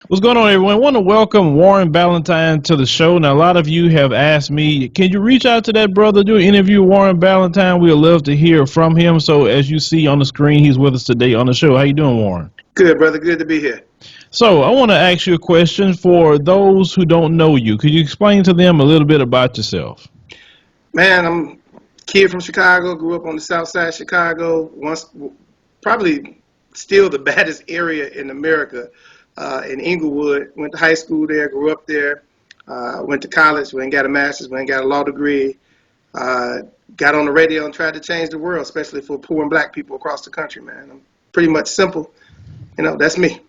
What's going on, everyone? I want to welcome Warren Ballentine to the show. Now, a lot of you have asked me, can you reach out to that brother, do an interview with Warren Ballentine? We'd love to hear from him. So, as you see on the screen, he's with us today on the show. How you doing, Warren? Good, brother. Good to be here. So, I want to ask you a question for those who don't know you. Could you explain to them a little bit about yourself? Man, I'm a kid from Chicago, grew up on the south side of Chicago, once probably still the baddest area in America, in Inglewood. Went to high school there, grew up there, went to college, went and got a master's, went and got a law degree, got on the radio and tried to change the world, especially for poor and black people across the country, man. I'm pretty much simple. That's me.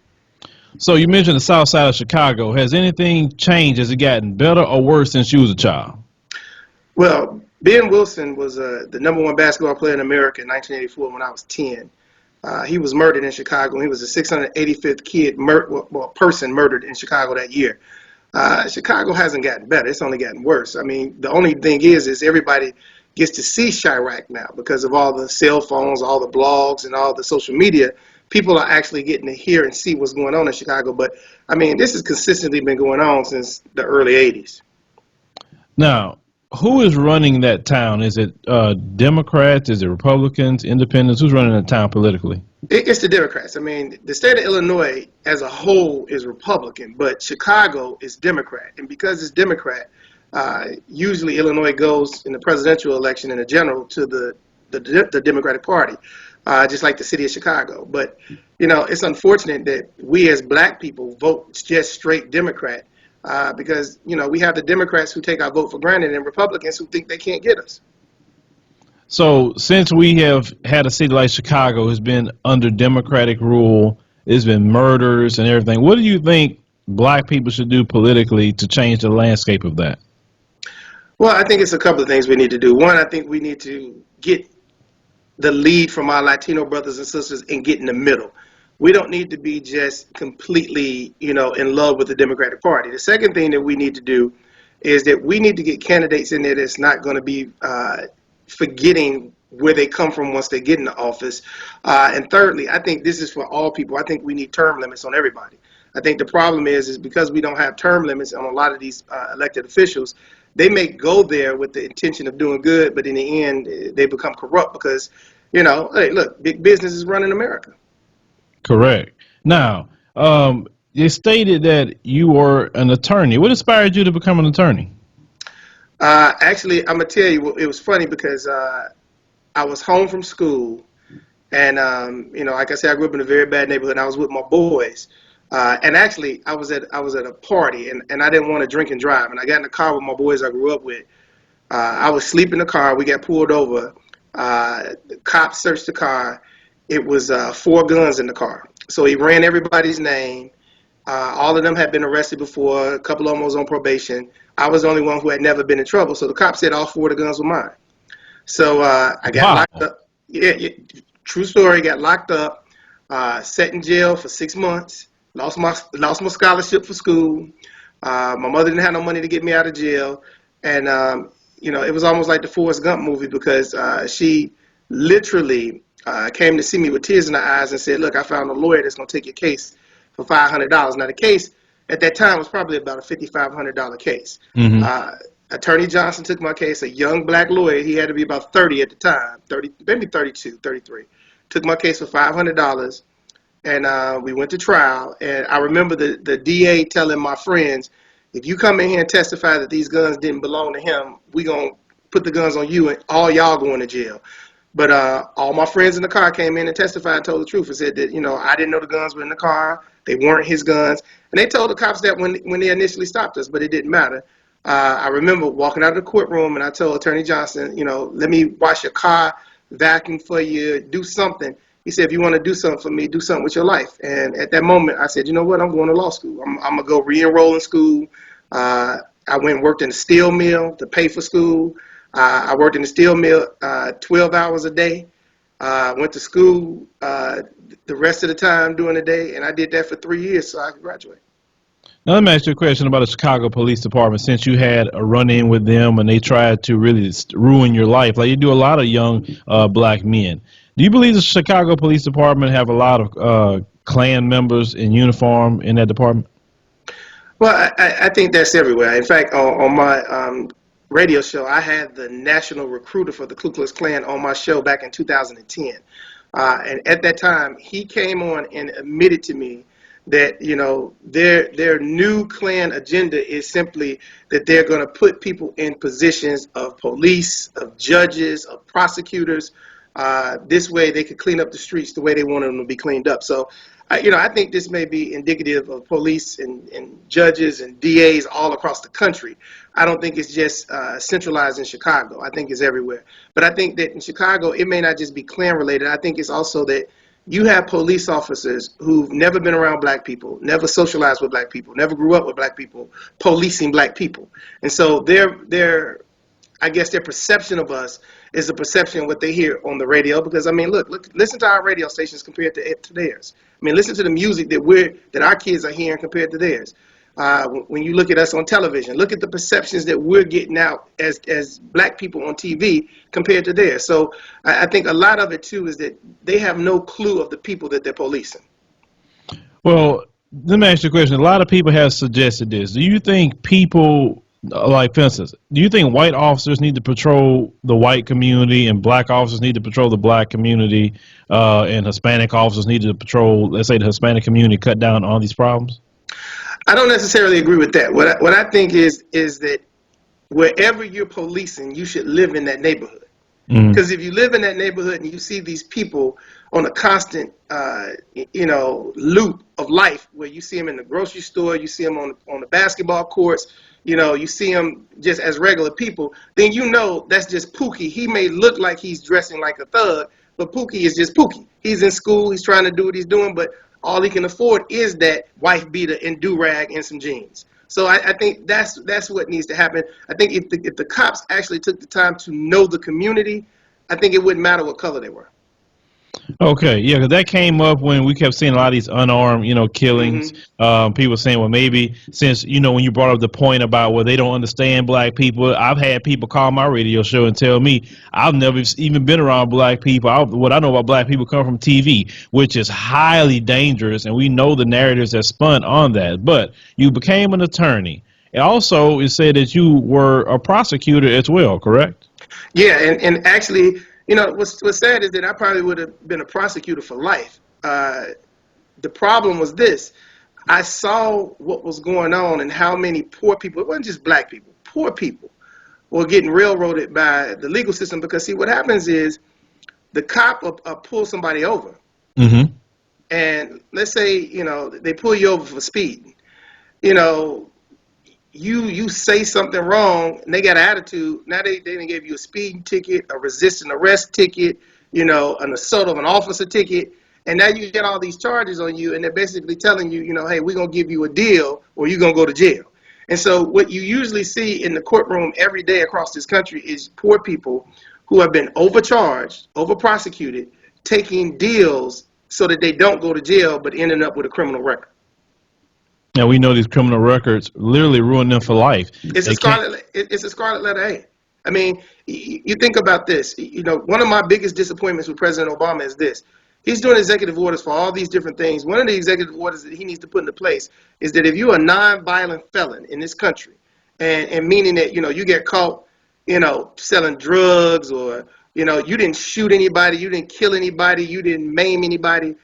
So, you mentioned the south side of Chicago. Has anything changed? Has it gotten better or worse since you was a child? Well, Ben Wilson was the #1 basketball player in America in 1984 when I was 10. He was murdered in Chicago. He was the 685th person murdered in Chicago that year. Chicago hasn't gotten better. It's only gotten worse. I mean, the only thing is everybody gets to see Chirac now because of all the cell phones, all the blogs, and all the social media. People are actually getting to hear and see what's going on in Chicago. But, I mean, this has consistently been going on since the early 80s. Now, who is running that town? Is it Democrats? Is it Republicans, Independents? Who's running the town politically? It's the Democrats. I mean, the state of Illinois as a whole is Republican, but Chicago is Democrat. And because it's Democrat, usually Illinois goes in the presidential election in the general to the Democratic Party, just like the city of Chicago. But, it's unfortunate that we as black people vote just straight Democrat. Because, we have the Democrats who take our vote for granted and Republicans who think they can't get us. So since we have had a city like Chicago has been under Democratic rule, there's been murders and everything. What do you think black people should do politically to change the landscape of that? Well, I think it's a couple of things we need to do. One, I think we need to get the lead from our Latino brothers and sisters and get in the middle. We don't need to be just completely, in love with the Democratic Party. The second thing that we need to do is that we need to get candidates in there that's not going to be forgetting where they come from once they get in the office. And thirdly, I think this is for all people. I think we need term limits on everybody. I think the problem is because we don't have term limits on a lot of these elected officials, they may go there with the intention of doing good, but in the end, they become corrupt because, hey, look, big business is running America. Correct. Now, you stated that you were an attorney. What inspired you to become an attorney? Actually, I'm going to tell you, it was funny because I was home from school and, like I said, I grew up in a very bad neighborhood and I was with my boys. And actually, I was at a party and I didn't want to drink and drive. And I got in the car with my boys I grew up with. I was asleep in the car. We got pulled over. The cops searched the car. It was 4 guns in the car. So he ran everybody's name. All of them had been arrested before. A couple of them was on probation. I was the only one who had never been in trouble. So the cop said all 4 of the guns were mine. So I got locked up. Yeah, true story. Got locked up. Sat in jail for 6 months. Lost my scholarship for school. My mother didn't have no money to get me out of jail. And, it was almost like the Forrest Gump movie because she literally came to see me with tears in her eyes and said, look, I found a lawyer that's going to take your case for $500. Now, the case at that time was probably about a $5,500 case. Mm-hmm. Attorney Johnson took my case, a young black lawyer. He had to be about 30 at the time, 30, maybe 32, 33. Took my case for $500, and we went to trial. And I remember the DA telling my friends, if you come in here and testify that these guns didn't belong to him, we going to put the guns on you and all y'all going to jail. But all my friends in the car came in and testified and told the truth and said that, I didn't know the guns were in the car. They weren't his guns. And they told the cops that when they initially stopped us, but it didn't matter. I remember walking out of the courtroom and I told Attorney Johnson, let me wash your car, vacuum for you, do something. He said, if you want to do something for me, do something with your life. And at that moment, I said, you know what? I'm going to law school. I'm going to go re-enroll in school. I went and worked in a steel mill to pay for school. I worked in the steel mill 12 hours a day. Went to school the rest of the time during the day, and I did that for 3 years so I could graduate. Now, let me ask you a question about the Chicago Police Department. Since you had a run-in with them and they tried to really ruin your life, like you do a lot of young black men, do you believe the Chicago Police Department have a lot of Klan members in uniform in that department? Well, I think that's everywhere. In fact, on my radio show, I had the national recruiter for the Ku Klux Klan on my show back in 2010. And at that time, he came on and admitted to me that, you know, their new Klan agenda is simply that they're going to put people in positions of police, of judges, of prosecutors. This way they could clean up the streets the way they want them to be cleaned up. So, you know, I think this may be indicative of police and judges and DAs all across the country. I don't think it's just centralized in Chicago. I think it's everywhere. But I think that in Chicago, it may not just be Klan related. I think it's also that you have police officers who've never been around black people, never socialized with black people, never grew up with black people, policing black people. And so I guess their perception of us is the perception of what they hear on the radio. Because I mean, look, listen to our radio stations compared to theirs. I mean, listen to the music that our kids are hearing compared to theirs. When you look at us on television, look at the perceptions that we're getting out as black people on TV compared to theirs. So I think a lot of it too is that they have no clue of the people that they're policing. Well, let me ask you a question. A lot of people have suggested this. Do you think people, like for instance, do you think white officers need to patrol the white community and black officers need to patrol the black community, and Hispanic officers need to patrol, let's say, the Hispanic community, cut down on these problems? I don't necessarily agree with that. What I think is that wherever you're policing, you should live in that neighborhood. Because if you live in that neighborhood and you see these people on a constant, loop of life, where you see them in the grocery store, you see them on the basketball courts, you know, you see them just as regular people, then you know that's just Pookie. He may look like he's dressing like a thug, but Pookie is just Pookie. He's in school, he's trying to do what he's doing, but all he can afford is that wife beater and do-rag and some jeans. So I think that's what needs to happen. I think if the cops actually took the time to know the community, I think it wouldn't matter what color they were. Okay, yeah, because that came up when we kept seeing a lot of these unarmed, killings. People saying, well, maybe since, when you brought up the point about, well, they don't understand black people. I've had people call my radio show and tell me I've never even been around black people. What I know about black people come from TV, which is highly dangerous, and we know the narratives that spun on that. But you became an attorney. And also, it said that you were a prosecutor as well, correct? Yeah, and actually, what's sad is that I probably would have been a prosecutor for life. The problem was this. I saw what was going on and how many poor people, it wasn't just black people, poor people were getting railroaded by the legal system. Because, see, what happens is the cop will pull somebody over. And let's say, they pull you over for speeding. You say something wrong and they got an attitude. Now they didn't give you a speeding ticket, a resisting arrest ticket, an assault of an officer ticket. And now you get all these charges on you, and they're basically telling you, hey, we're going to give you a deal or you're going to go to jail. And so what you usually see in the courtroom every day across this country is poor people who have been overcharged, over-prosecuted, taking deals so that they don't go to jail but ending up with a criminal record. Now, we know these criminal records literally ruin them for life. It's a scarlet letter A. I mean, you think about this. One of my biggest disappointments with President Obama is this. He's doing executive orders for all these different things. One of the executive orders that he needs to put into place is that if you're a nonviolent felon in this country, and meaning that, you get caught, selling drugs, or, you didn't shoot anybody, you didn't kill anybody, you didn't maim anybody,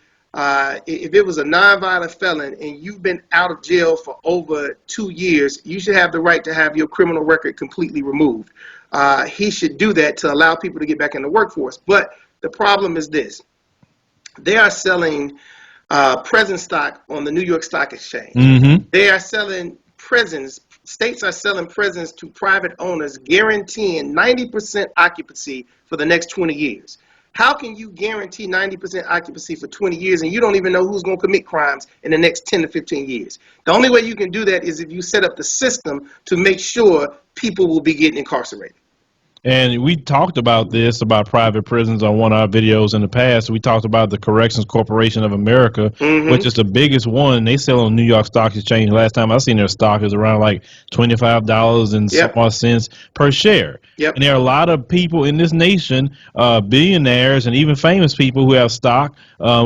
if it was a nonviolent felon and you've been out of jail for over 2 years, you should have the right to have your criminal record completely removed. He should do that to allow people to get back in the workforce. But the problem is this. They are selling prison stock on the New York Stock Exchange. They are selling prisons. States are selling prisons to private owners, guaranteeing 90% occupancy for the next 20 years. How can you guarantee 90% occupancy for 20 years and you don't even know who's going to commit crimes in the next 10 to 15 years? The only way you can do that is if you set up the system to make sure people will be getting incarcerated. And we talked about this about private prisons on one of our videos in the past. We talked about the Corrections Corporation of America, which Mm-hmm. is the biggest one. They sell on New York Stock Exchange. Last time I seen their stock is around like $25 and some Yep. odd cents per share. And Yep. there are a lot of people in this nation, billionaires and even famous people who have stock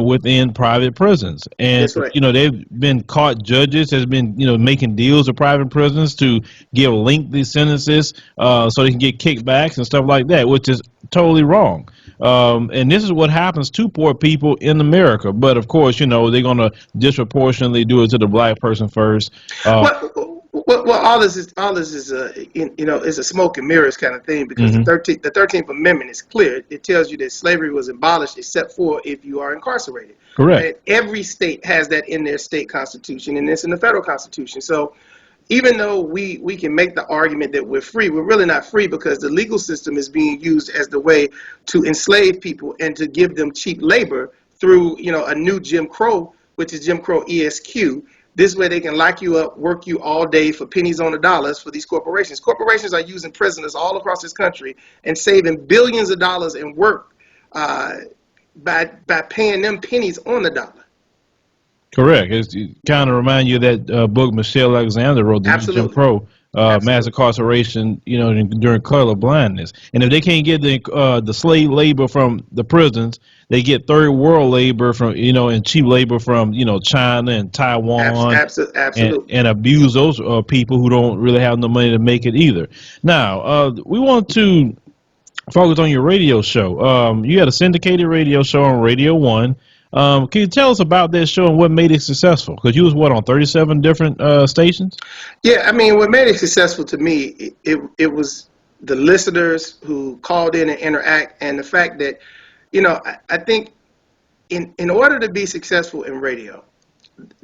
within private prisons. And That's right. they've been caught. Judges has been making deals with private prisons to give lengthy sentences so they can get kickbacks and stuff like that, which is totally wrong. And this is what happens to poor people in America. But of course, they're going to disproportionately do it to the black person first. Well, all this is is a smoke and mirrors kind of thing, because Mhm. the 13th Amendment is clear. It tells you that slavery was abolished except for if you are incarcerated. Correct. And every state has that in their state constitution, and it's in the federal constitution. So even though we can make the argument that we're free, we're really not free, because the legal system is being used as the way to enslave people and to give them cheap labor through a new Jim Crow, which is Jim Crow ESQ. This way they can lock you up, work you all day for pennies on the dollars for these corporations. Corporations are using prisoners all across this country and saving billions of dollars in work uh, by paying them pennies on the dollar. Correct. It kind of remind you of that book Michelle Alexander wrote, The New Jim Absolutely. Crow, Mass Absolutely. Incarceration, during color blindness. And if they can't get the slave labor from the prisons, they get third world labor from, and cheap labor from, China and Taiwan, and Absolutely. abuse those people who don't really have the money to make it either. Now, we want to focus on your radio show. You had a syndicated radio show on Radio One. Can you tell us about that show and what made it successful? Because you was on 37 different stations. Yeah, I mean, what made it successful to me, it was the listeners who called in and interact, and the fact that, I think in order to be successful in radio,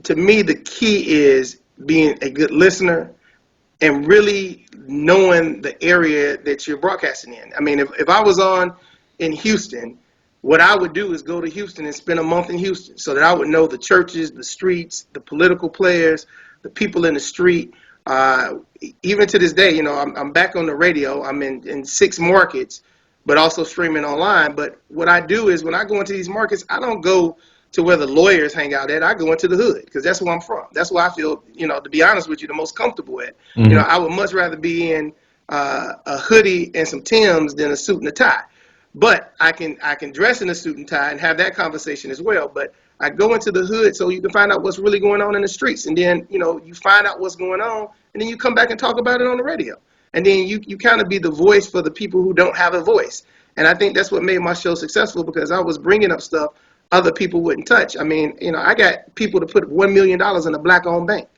to me, the key is being a good listener and really knowing the area that you're broadcasting in. I mean, if I was on in Houston, what I would do is go to Houston and spend a month in Houston, so that I would know the churches, the streets, the political players, the people in the street. Uh, Even to this day, I'm back on the radio. I'm in 6 markets, but also streaming online. But what I do is, when I go into these markets, I don't go to where the lawyers hang out at. I go into the hood, because that's where I'm from. That's where I feel, to be honest with you, the most comfortable at. Hmm. I would much rather be in a hoodie and some Timbs than a suit and a tie. But I can dress in a suit and tie and have that conversation as well. But I go into the hood so you can find out what's really going on in the streets, and then you find out what's going on, and then you come back and talk about it on the radio, and then you kind of be the voice for the people who don't have a voice. And I think that's what made my show successful, because I was bringing up stuff other people wouldn't touch. I mean, I got people to put $1 million in a black-owned bank.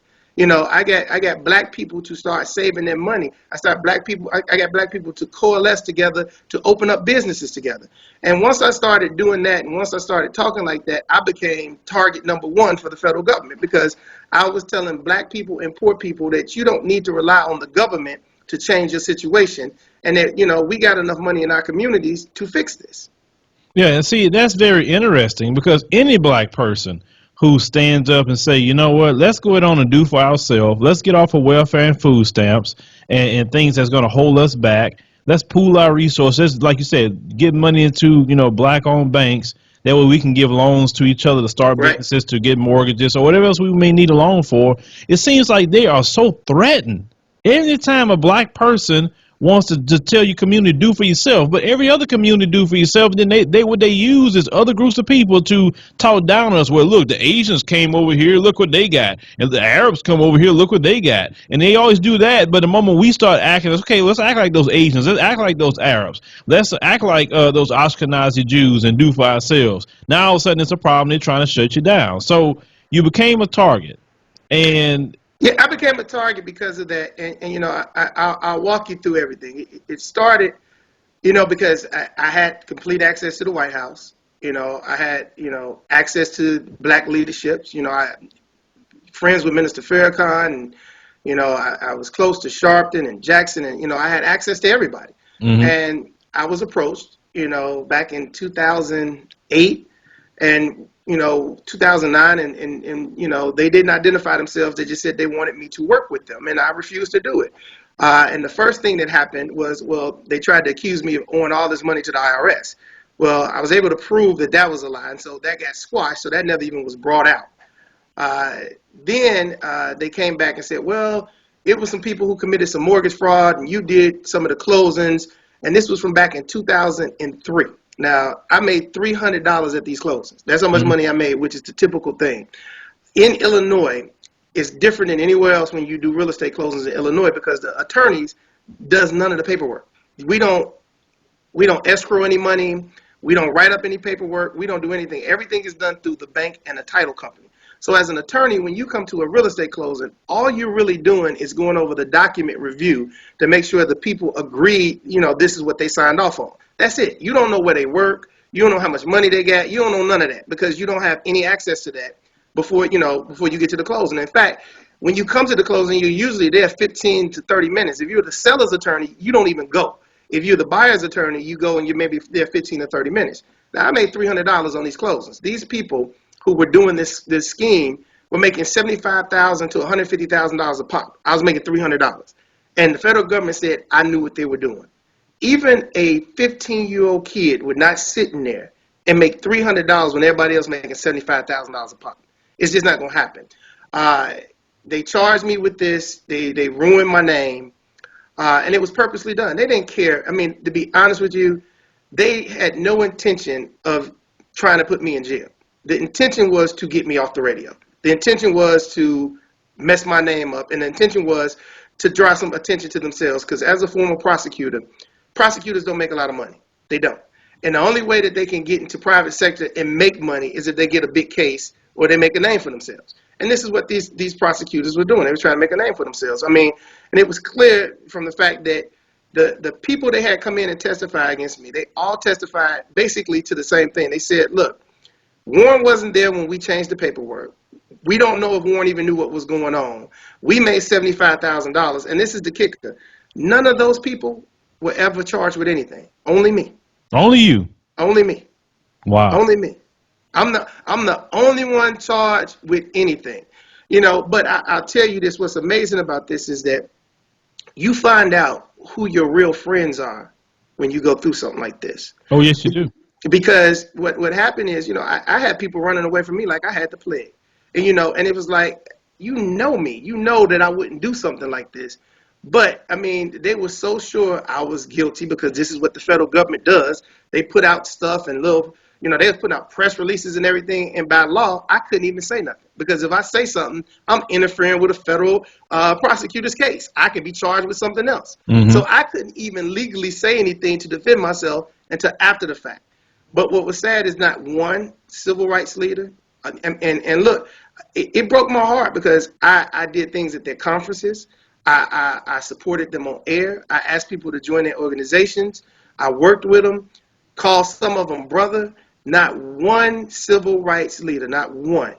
I got black people to start saving their money. I got black people to coalesce together to open up businesses together. And once I started doing that, and once I started talking like that, I became target number one for the federal government, because I was telling black people and poor people that you don't need to rely on the government to change your situation, and that we got enough money in our communities to fix this. Yeah, and see, that's very interesting because any black person who stands up and say, you know what, let's go ahead on and do for ourselves. Let's get off of welfare and food stamps and things that's going to hold us back. Let's pool our resources, like you said, get money into black-owned banks. That way we can give loans to each other to start Right. businesses, to get mortgages, or whatever else we may need a loan for. It seems like they are so threatened. Anytime a black person wants to tell your community do for yourself, but every other community do for yourself, then they what they use is other groups of people to talk down on us. Well, look, the Asians came over here, look what they got, and the Arabs come over here, look what they got, and they always do that. But the moment we start acting, okay, let's act like those Asians, let's act like those Arabs, let's act like those Ashkenazi Jews and do for ourselves. Now all of a sudden it's a problem. They're trying to shut you down. So you became a target, and Yeah, I became a target because of that, and I'll walk you through everything. It started, because I had complete access to the White House. I had access to black leaderships. I friends with Minister Farrakhan, and I was close to Sharpton and Jackson, and I had access to everybody. mhm. And I was approached, back in 2008, and 2009, and they didn't identify themselves. They just said they wanted me to work with them, and I refused to do it. And the first thing that happened was, well, they tried to accuse me of owing all this money to the IRS. Well, I was able to prove that that was a lie, and so that got squashed, so that never even was brought out. Uh, then they came back and said, well, it was some people who committed some mortgage fraud, and you did some of the closings, and this was from back in 2003. Now, I made $300 at these closings. That's how much Mhm. money I made, which is the typical thing. In Illinois, it's different than anywhere else when you do real estate closings in Illinois because the attorneys does none of the paperwork. We don't we don't escrow any money. We don't write up any paperwork. We don't do anything. Everything is done through the bank and the title company. So as an attorney, when you come to a real estate closing, all you're really doing is going over the document review to make sure the people agree, this is what they signed off on. That's it. You don't know where they work. You don't know how much money they got. You don't know none of that because you don't have any access to that before you get to the closing. In fact, when you come to the closing, you're usually there 15 to 30 minutes. If you're the seller's attorney, you don't even go. If you're the buyer's attorney, you go and you're maybe there 15 to 30 minutes. Now, I made $300 on these closings. These people who were doing this scheme were making $75,000 to $150,000 a pop. I was making $300. And the federal government said I knew what they were doing. Even a 15-year-old kid would not sit in there and make $300 when everybody else making $75,000 a pop. It's just not going to happen. They charged me with this. They ruined my name. And it was purposely done. They didn't care. I mean, to be honest with you, they had no intention of trying to put me in jail. The intention was to get me off the radio. The intention was to mess my name up. And the intention was to draw some attention to themselves. Because as a former prosecutor, prosecutors don't make a lot of money. They don't. And the only way that they can get into private sector and make money is if they get a big case or they make a name for themselves. And this is what these prosecutors were doing. They were trying to make a name for themselves. I mean, and it was clear from the fact that the people they had come in and testify against me, they all testified basically to the same thing. They said, look, Warren wasn't there when we changed the paperwork. We don't know if Warren even knew what was going on. We made $75,000. And this is the kicker. None of those people were ever charged with anything. Only me. Only you. Only me. Wow. Only me. I'm the only one charged with anything. But I'll tell you this, what's amazing about this is that you find out who your real friends are when you go through something like this. Oh, yes, you do. Because what happened is, I had people running away from me like I had the plague. And it was like, me. You know that I wouldn't do something like this. But, I mean, they were so sure I was guilty because this is what the federal government does. They put out stuff and they was putting out press releases and everything. And by law, I couldn't even say nothing. Because if I say something, I'm interfering with a federal prosecutor's case. I could be charged with something else. Mm-hmm. So I couldn't even legally say anything to defend myself until after the fact. But what was sad is not one civil rights leader. And look, it broke my heart because I did things at their conferences. I supported them on air. I asked people to join their organizations. I worked with them, called some of them brother. Not one civil rights leader, not one,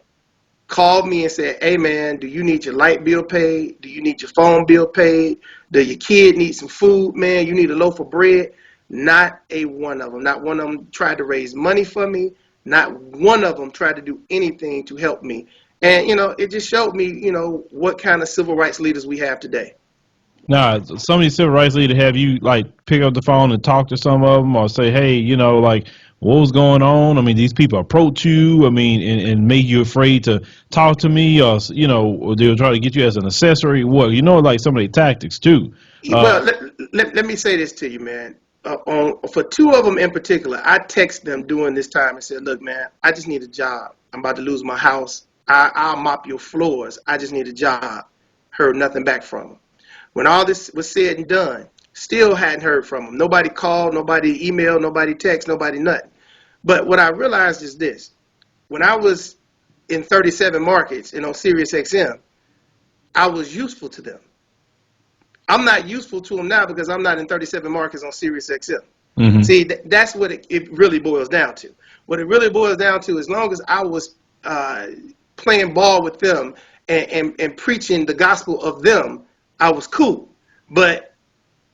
called me and said, hey, man, do you need your light bill paid? Do you need your phone bill paid? Do your kid need some food, man? You need a loaf of bread? Not a one of them. Not one of them tried to raise money for me. Not one of them tried to do anything to help me. And, it just showed me, what kind of civil rights leaders we have today. Now, some of these civil rights leaders have you like pick up the phone and talk to some of them, or say, "Hey, like what was going on?" I mean, these people approach you. I mean, and make you afraid to talk to me, or or they'll try to get you as an accessory. What like some of their tactics too. Well, let me say this to you, man. For two of them in particular, I text them during this time and said, look, man, I just need a job. I'm about to lose my house. I'll mop your floors. I just need a job. Heard nothing back from them. When all this was said and done, still hadn't heard from them. Nobody called, nobody emailed, nobody text, nobody nothing. But what I realized is this. When I was in 37 markets and on Sirius XM, I was useful to them. I'm not useful to them now because I'm not in 37 markets on Sirius XM. Mm-hmm. See, that's what it really boils down to. What it really boils down to, as long as I was playing ball with them and preaching the gospel of them, I was cool. But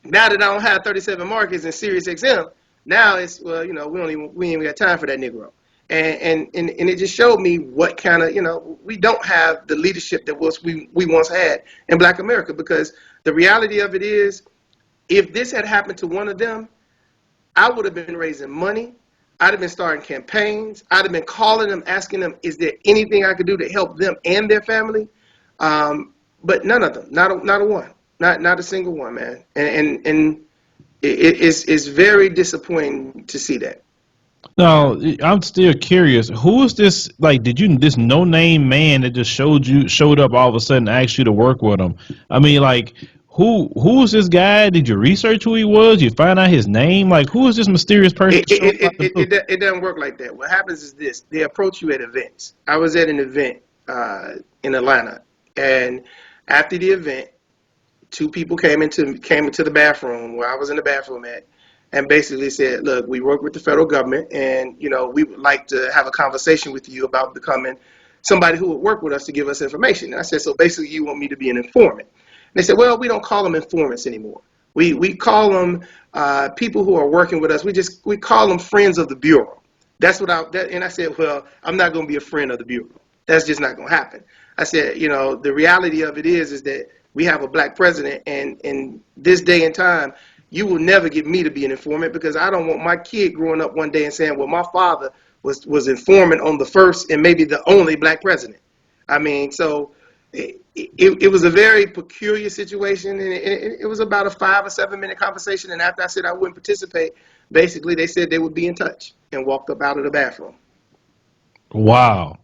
now that I don't have 37 markets in Sirius XM, now it's, we ain't even got time for that Negro. And it just showed me what kind of, we don't have the leadership that we once had in Black America because The reality of it is, if this had happened to one of them, I would have been raising money. I'd have been starting campaigns. I'd have been calling them, asking them, is there anything I could do to help them and their family? But none of them, not a one, not a single one, man. And it's very disappointing to see that. Now, I'm still curious. Who is this? Like, this no name man that just showed up all of a sudden, and asked you to work with him? I mean, like, who is this guy? Did you research who he was? You find out his name? Like, who is this mysterious person It, showing it, up out it, the blue? it, it doesn't work like that. What happens is this: they approach you at events. I was at an event in Atlanta, and after the event, two people came into the bathroom where I was in the bathroom at, and basically said, "Look, we work with the federal government, and we would like to have a conversation with you about becoming somebody who would work with us to give us information." And I said, "So basically, you want me to be an informant?" And they said, "Well, we don't call them informants anymore. We call them people who are working with us. We call them friends of the bureau." That's what and I said, "Well, I'm not going to be a friend of the bureau. That's just not going to happen." I said, the reality of it is that we have a black president, and in this day and time, you will never get me to be an informant, because I don't want my kid growing up one day and saying, well, my father was informant on the first and maybe the only black president. I mean, so it was a very peculiar situation, and it was about a 5 or 7 minute conversation. And after I said I wouldn't participate, basically they said they would be in touch, and walked up out of the bathroom. Wow.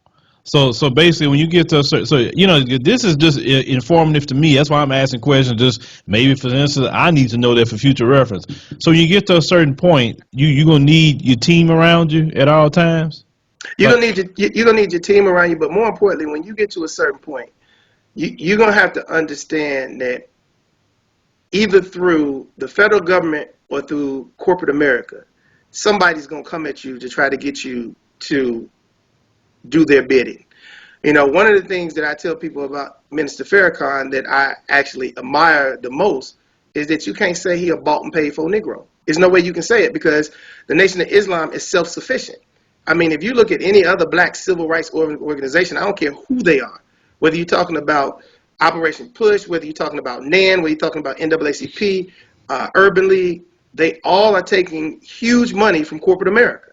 So basically, when you get to this is just informative to me. That's why I'm asking questions. Just maybe, for instance, I need to know that for future reference. So when you get to a certain point, you gonna need your team around you at all times. You're Like, gonna need your team around you, but more importantly, when you get to a certain point, you're gonna have to understand that either through the federal government or through corporate America, somebody's gonna come at you to try to get you to do their bidding. One of the things that I tell people about Minister Farrakhan that I actually admire the most is that you can't say he a bought and paid for Negro. There's no way you can say it, because the Nation of Islam is self-sufficient. I mean, if you look at any other black civil rights organization, I don't care who they are, whether you're talking about Operation Push, whether you're talking about NAN, whether you're talking about NAACP, Urban League, they all are taking huge money from corporate America,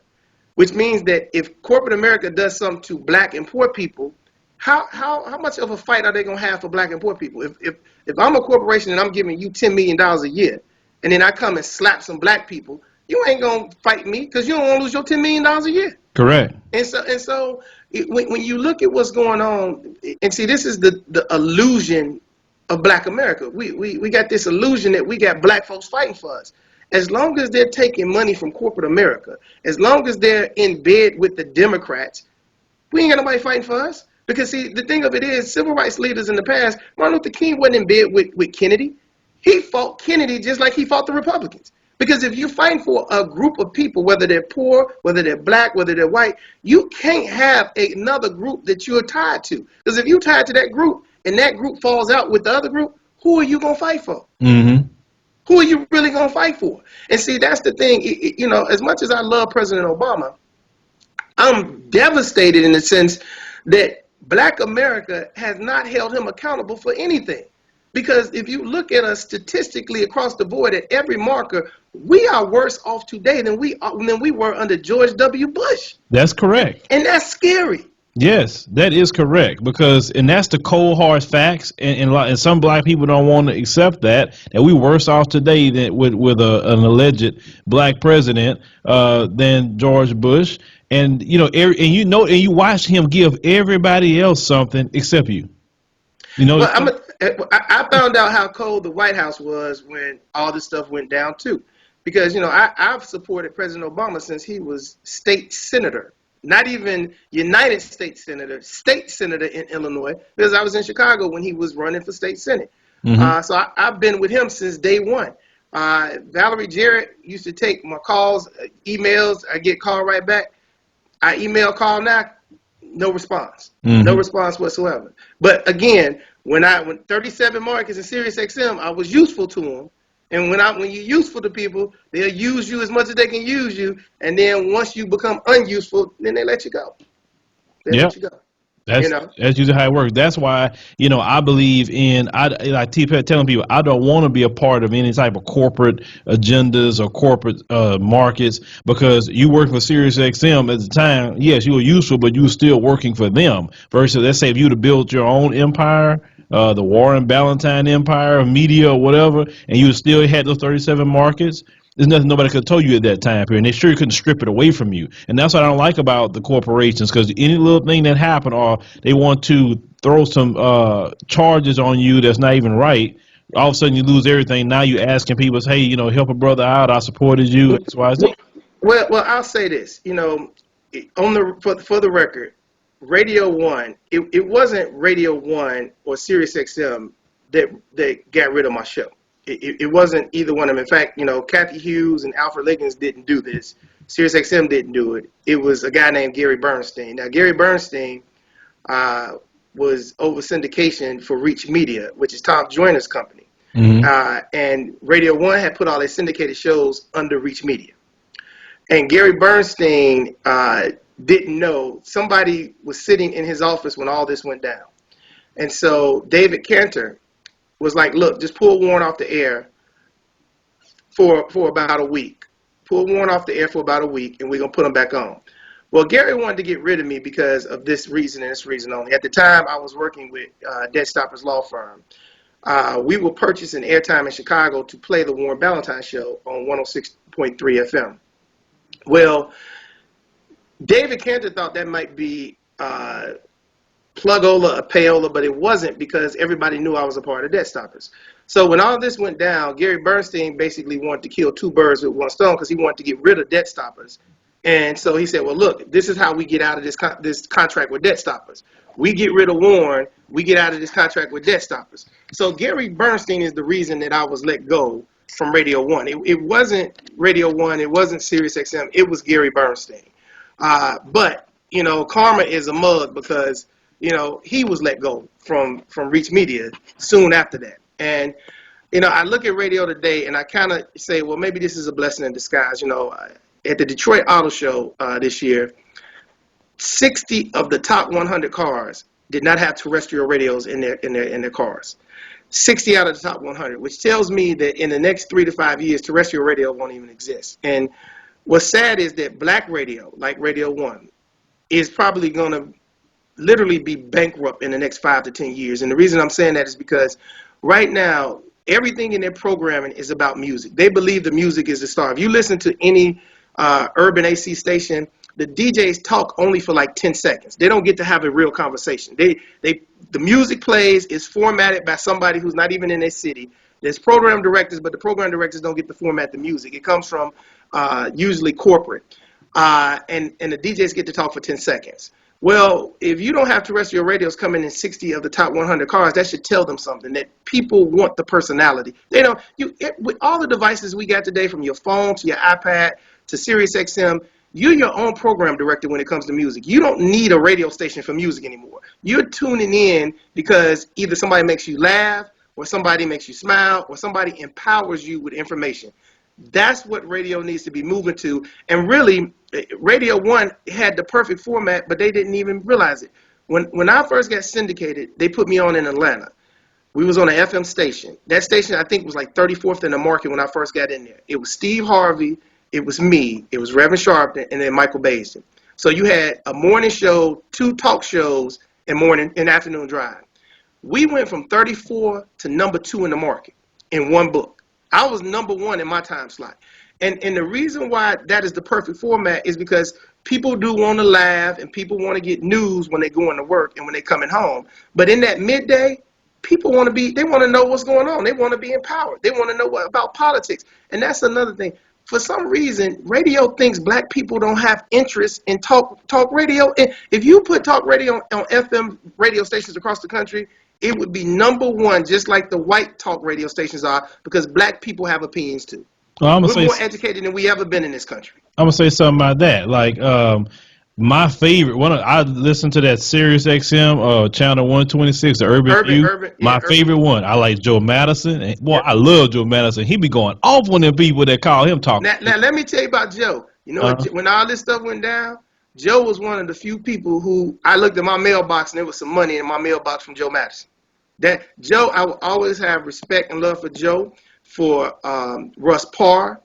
which means that if corporate America does something to black and poor people, how much of a fight are they going to have for black and poor people? If I'm a corporation and I'm giving you $10 million a year, and then I come and slap some black people, you ain't going to fight me, because you don't want to lose your $10 million a year. correct. And so when you look at what's going on, and see, this is the illusion of black America. We got this illusion that we got black folks fighting for us. As long as they're taking money from corporate America, as long as they're in bed with the Democrats, we ain't got nobody fighting for us. Because, see, the thing of it is, civil rights leaders in the past, Martin Luther King wasn't in bed with Kennedy. He fought Kennedy just like he fought the Republicans. Because if you're fighting for a group of people, whether they're poor, whether they're black, whether they're white, you can't have another group that you're tied to. Because if you're tied to that group and that group falls out with the other group, who are you going to fight for? Mm-hmm. Who are you really going to fight for? And see, that's the thing. As much as I love President Obama, I'm devastated in the sense that black America has not held him accountable for anything. Because if you look at us statistically across the board at every marker, we are worse off today than we were under George W. Bush. That's correct. And that's scary. Yes, that is correct, and that's the cold hard facts, and some black people don't want to accept that we worse off today than with an alleged black president than George Bush, and you watch him give everybody else something except you. Well, I found out how cold the White House was when all this stuff went down too, because I've supported President Obama since he was state senator. Not even United States Senator, state senator in Illinois, because I was in Chicago when he was running for state senate. Mm-hmm. So I've been with him since day one. Valerie Jarrett used to take my calls, emails. I get called right back. I email, call now, no response. Mm-hmm. No response whatsoever. But again, when 37 Marcus and Sirius XM, I was useful to them. And when you're useful to people, they'll use you as much as they can use you. And then once you become unuseful, then they let you go. They Yep. let you go. You That's know. that's usually how it works. That's why, I believe in, I keep telling people I don't want to be a part of any type of corporate agendas or corporate markets, because you work for Sirius XM at the time. Yes, you were useful, but you were still working for them. Versus, let's say if you'd have built your own empire, the Warren Ballentine empire of media or whatever, and you still had those 37 markets. There's nothing nobody could have told you at that time period, and they sure couldn't strip it away from you. And that's what I don't like about the corporations, because any little thing that happened, or they want to throw some charges on you that's not even right, all of a sudden you lose everything. Now you asking people, hey, help a brother out. I supported you, X, Y, Z. Well, I'll say this. On for the record, Radio One. It wasn't Radio One or Sirius XM that got rid of my show. It wasn't either one of them. In fact, Kathy Hughes and Alfred Liggins didn't do this. Sirius XM didn't do it. It was a guy named Gary Bernstein. Now, Gary Bernstein was over syndication for Reach Media, which is Tom Joyner's company. And Radio One had put all their syndicated shows under Reach Media. And Gary Bernstein didn't know. Somebody was sitting in his office when all this went down. And so David Cantor was like, look, just pull Warren off the air for about a week. Pull Warren off the air for about a week, and we're going to put him back on. Well, Gary wanted to get rid of me because of this reason and this reason only. At the time, I was working with Dead Stoppers Law Firm. We were purchasing airtime in Chicago to play the Warren Ballentine show on 106.3 FM. Well, David Cantor thought that might be plugola or payola, but it wasn't, because everybody knew I was a part of Dead Stoppers. So when all this went down, Gary Bernstein basically wanted to kill two birds with one stone, because he wanted to get rid of Dead Stoppers. And so he said, well, look, this is how we get out of this contract with Dead Stoppers. We get rid of Warren, we get out of this contract with Dead Stoppers. So Gary Bernstein is the reason that I was let go from Radio One. It wasn't Radio One, it wasn't Sirius XM, it was Gary Bernstein. But karma is a mug, because he was let go from Reach Media soon after that. And I look at radio today and I kind of say, well, maybe this is a blessing in disguise. At the Detroit Auto Show this year, 60 of the top 100 cars did not have terrestrial radios in their cars. 60 out of the top 100, which tells me that in the next 3 to 5 years, terrestrial radio won't even exist. And what's sad is that black radio, like Radio One, is probably going to literally be bankrupt in the next 5 to 10 years. And the reason I'm saying that is because right now, everything in their programming is about music. They believe the music is the star. If you listen to any urban AC station, the DJs talk only for like 10 seconds. They don't get to have a real conversation. The music plays is formatted by somebody who's not even in their city. There's program directors, but the program directors don't get to format the music. It comes from usually corporate. And the DJs get to talk for 10 seconds. Well, if you don't have terrestrial radios coming in 60 of the top 100 cars, that should tell them something, that people want the personality. With all the devices we got today, from your phone to your iPad to Sirius XM, you're your own program director when it comes to music. You don't need a radio station for music anymore. You're tuning in because either somebody makes you laugh, or somebody makes you smile, or somebody empowers you with information. That's what radio needs to be moving to. And really, Radio One had the perfect format, but they didn't even realize it. When I first got syndicated, they put me on in Atlanta. We was on an FM station. That station, I think, was like 34th in the market when I first got in there. It was Steve Harvey, it was me, it was Reverend Sharpton, and then Michael Baisden. So you had a morning show, 2 talk shows, and afternoon drive. We went from 34 to number 2 in the market in one book. I was number 1 in my time slot. And the reason why that is the perfect format is because people do want to laugh and people want to get news when they go into work and when they're coming home. But in that midday, people want to know what's going on. They want to be empowered. They want to know about politics. And that's another thing. For some reason, radio thinks black people don't have interest in talk radio. And if you put talk radio on FM radio stations across the country, it would be number 1, just like the white talk radio stations are, because black people have opinions too. Well, we're more educated than we ever been in this country. I'm gonna say something about that. Like, my favorite one, I listened to that Sirius XM channel 126, the Urban View. My favorite one. I like Joe Madison. And, boy, I love Joe Madison. He be going off on them people that call him talking. Now let me tell you about Joe. When all this stuff went down, Joe was one of the few people who I looked at my mailbox and there was some money in my mailbox from Joe Madison. That Joe, I will always have respect and love for Joe, for Russ Parr,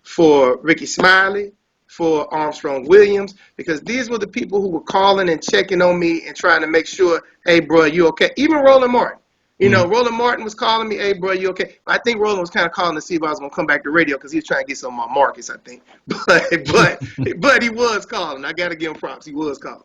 for Ricky Smiley, for Armstrong Williams, because these were the people who were calling and checking on me and trying to make sure, hey, bro, you okay? Even Roland Martin. You know, Roland Martin was calling me, hey, bro, you okay? I think Roland was kind of calling to see if I was going to come back to radio because he was trying to get some of my markets, I think. But he was calling. I got to give him props. He was calling.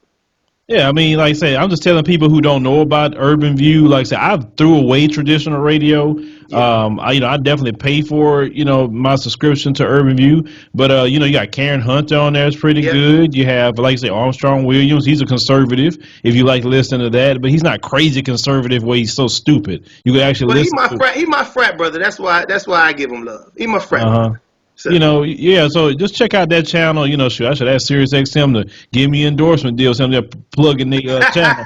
Yeah, I mean, like I say, I'm just telling people who don't know about Urban View. Like I said, I threw away traditional radio. Yeah. I definitely pay for my subscription to Urban View. But you got Karen Hunter on there. It's pretty Yep. good. You have, like I say, Armstrong Williams. He's a conservative. If you like listening to that, but he's not crazy conservative where he's so stupid. You can actually Well, listen to. he my frat brother. That's why I give him love. He my frat Uh huh. brother. So. Yeah, so just check out that channel. Shoot, I should ask SiriusXM to give me an endorsement deal, so they're plugging the channel.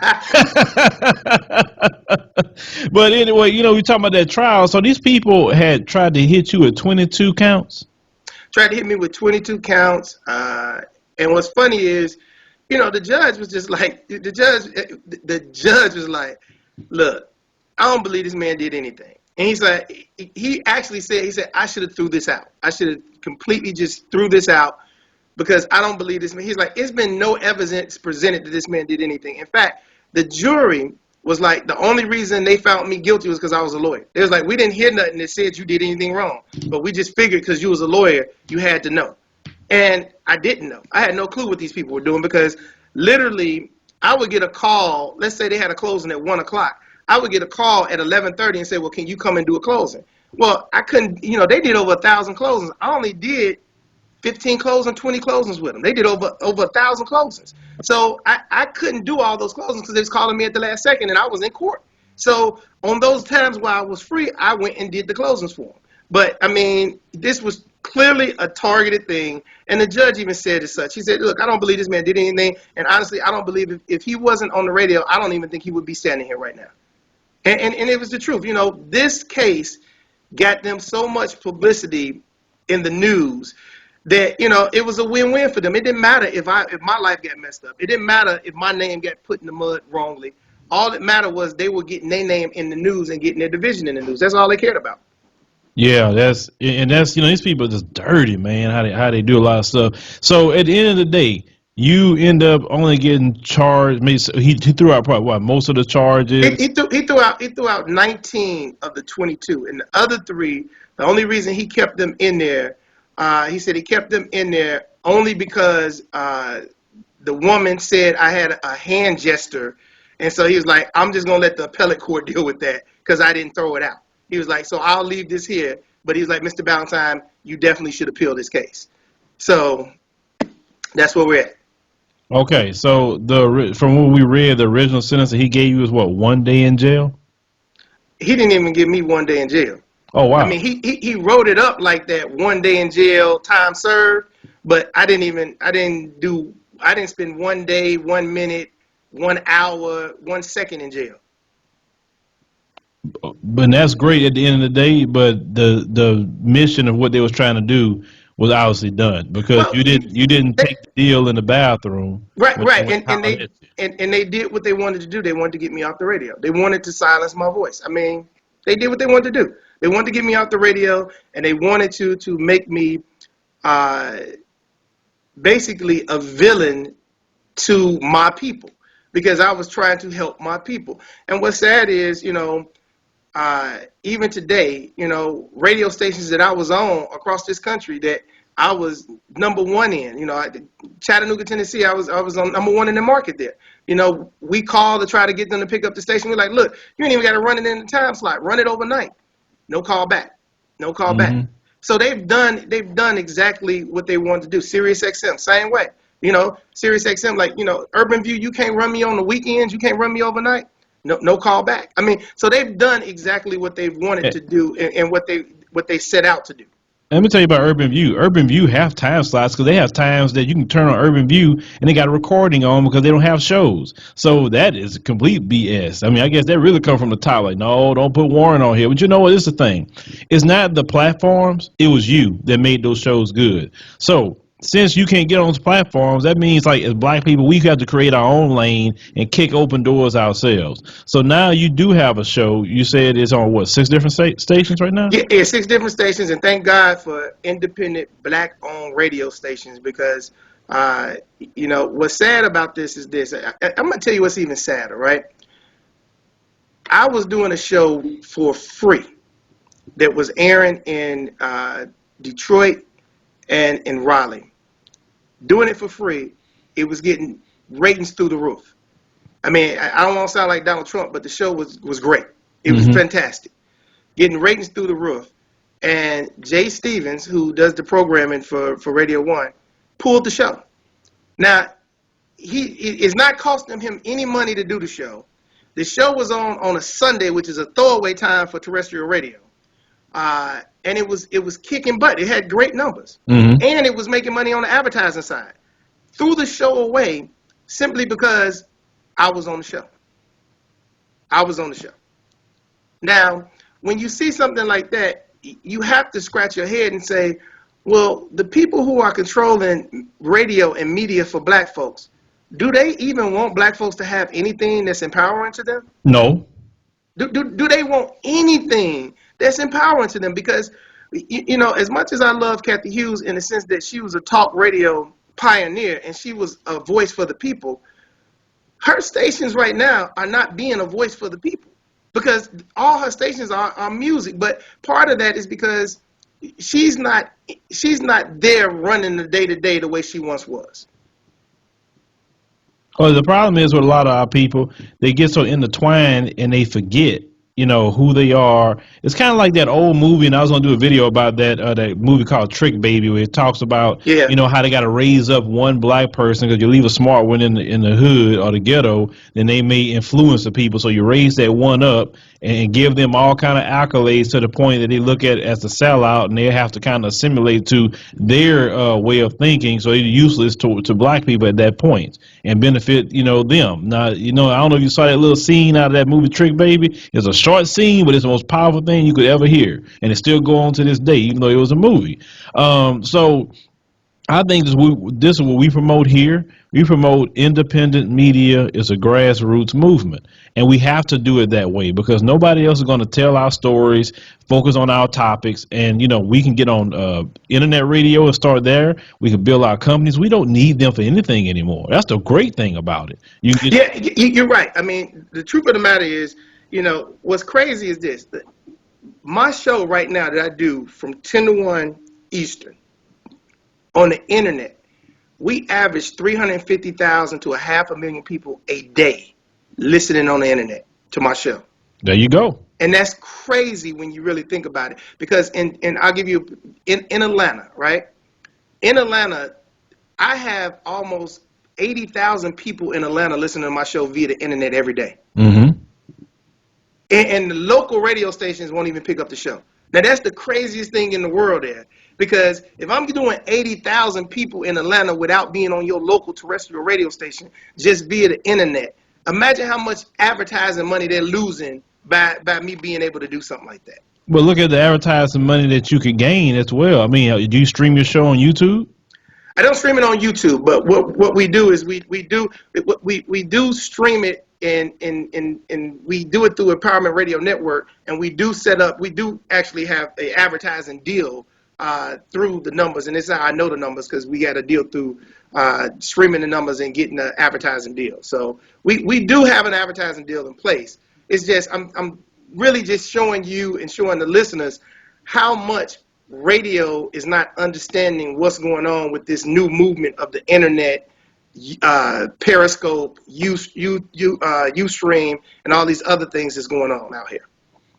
But anyway, we're talking about that trial. So these people had tried to hit you with 22 counts. Tried to hit me with 22 counts. And what's funny is, the judge was just like, the judge was like, look, I don't believe this man did anything. And he's like, he actually said, I should have threw this out. I should have completely just threw this out because I don't believe this man. He's like, it's been no evidence presented that this man did anything. In fact, the jury was like, the only reason they found me guilty was because I was a lawyer. They was like, we didn't hear nothing that said you did anything wrong, but we just figured because you was a lawyer, you had to know. And I didn't know. I had no clue what these people were doing because literally I would get a call. Let's say they had a closing at 1 o'clock. I would get a call at 11:30 and say, well, can you come and do a closing? Well, I couldn't, they did over 1,000 closings. I only did 15 closings, 20 closings with them. They did over 1,000 closings. So I couldn't do all those closings because they was calling me at the last second and I was in court. So on those times while I was free, I went and did the closings for them. But, I mean, this was clearly a targeted thing. And the judge even said as such. He said, look, I don't believe this man did anything. And honestly, I don't believe if he wasn't on the radio, I don't even think he would be standing here right now. And it was the truth. This case got them so much publicity in the news that, it was a win-win for them. It didn't matter if my life got messed up. It didn't matter if my name got put in the mud wrongly. All that mattered was they were getting their name in the news and getting their division in the news. That's all they cared about. Yeah, that's these people are just dirty, man. How they do a lot of stuff. So at the end of the day, you end up only getting charged. Maybe he threw out probably most of the charges. He threw out 19 of the 22, and the other 3. The only reason he kept them in there, he said he kept them in there only because the woman said I had a hand gesture, and so he was like, I'm just gonna let the appellate court deal with that because I didn't throw it out. He was like, so I'll leave this here, but he was like, Mr. Ballentine, you definitely should appeal this case. So that's where we're at. Okay, so from what we read, the original sentence that he gave you was what, 1 day in jail? He didn't even give me 1 day in jail. Oh wow! I mean, he wrote it up like that, 1 day in jail, time served. But I didn't spend 1 day, 1 minute, 1 hour, 1 second in jail. But that's great at the end of the day. But the mission of what they was trying to do was obviously done because Well, you didn't take the deal in the bathroom. Right. And they did what they wanted to do. They wanted to get me off the radio. They wanted to silence my voice. I mean, they did what they wanted to do. They wanted to get me off the radio, and they wanted to make me basically a villain to my people because I was trying to help my people. And what's sad is, even today, radio stations that I was on across this country that I was #1 in, Chattanooga, Tennessee, I was on #1 in the market there. We called to try to get them to pick up the station. We're like, look, you ain't even got to run it in the time slot. Run it overnight. No call back. No call back. So they've done exactly what they wanted to do. SiriusXM, same way. SiriusXM, like, Urban View, you can't run me on the weekends. You can't run me overnight. No call back. I mean, so they've done exactly what they've wanted to do and what they set out to do. Let me tell you about Urban View. Urban View have time slots because they have times that you can turn on Urban View and they got a recording on because they don't have shows. So that is complete BS. I mean, I guess that really come from the top. Like, no, don't put Warren on here. But you know what? It's the thing. It's not the platforms. It was you that made those shows good. So since you can't get on those platforms, that means like as black people, we have to create our own lane and kick open doors ourselves. So now you do have a show. You said it's on what, 6 different stations right now? Yeah, 6 different stations, and thank God for independent black-owned radio stations because, what's sad about this is this. I'm gonna tell you what's even sadder, right? I was doing a show for free that was airing in Detroit and in Raleigh. Doing it for free, it was getting ratings through the roof. I mean, I don't want to sound like Donald Trump, but the show was great. It was fantastic, getting ratings through the roof. And Jay Stevens, who does the programming for Radio One, pulled the show. Now, it's not costing him any money to do the show. The show was on a Sunday, which is a throwaway time for terrestrial radio. And it was kicking butt. It had great numbers. And it was making money on the advertising side. Threw the show away simply because I was on the show. I was on the show. Now, when you see something like that, you have to scratch your head and say, well, the people who are controlling radio and media for black folks, do they even want black folks to have anything that's empowering to them? No. Do they want anything that's empowering to them? Because, as much as I love Kathy Hughes in the sense that she was a talk radio pioneer and she was a voice for the people, her stations right now are not being a voice for the people because all her stations are music. But part of that is because she's not there running the day-to-day the way she once was. Well, the problem is with a lot of our people, they get so intertwined and they forget, who they are. It's kind of like that old movie, and I was going to do a video about that movie called Trick Baby, where it talks about, how they got to raise up one black person because you leave a smart one in the hood or the ghetto, then they may influence the people. So you raise that one up and give them all kind of accolades to the point that they look at it as a sellout, and they have to kind of assimilate to their way of thinking. So it's useless to black people at that point and benefit, them. Now, I don't know if you saw that little scene out of that movie Trick Baby. It's a short scene, but it's the most powerful thing you could ever hear, and it still go on to this day, even though it was a movie. So I think this is what we promote here. We promote independent media. It's a grassroots movement, and we have to do it that way because nobody else is going to tell our stories, focus on our topics, and we can get on internet radio and start there. We can build our companies. We don't need them for anything anymore. That's the great thing about it. You're right. I mean, the truth of the matter is, what's crazy is this. My show right now that I do from 10 to 1 Eastern on the internet, we average 350,000 to 500,000 people a day listening on the internet to my show. There you go. And that's crazy when you really think about it. Because I'll give you in Atlanta, right? In Atlanta, I have almost 80,000 people in Atlanta listening to my show via the internet every day. And the local radio stations won't even pick up the show. Now, that's the craziest thing in the world there. Because if I'm doing 80,000 people in Atlanta without being on your local terrestrial radio station, just via the internet, imagine how much advertising money they're losing by me being able to do something like that. But look at the advertising money that you could gain as well. I mean, do you stream your show on YouTube? I don't stream it on YouTube, but what we do is we do stream it and we do it through Empowerment Radio Network, and we do actually have an advertising deal through the numbers, and this is how I know the numbers because we got a deal through streaming the numbers and getting an advertising deal. So we do have an advertising deal in place. It's just I'm really just showing you and showing the listeners how much radio is not understanding what's going on with this new movement of the internet, Periscope, Ustream, and all these other things that's going on out here.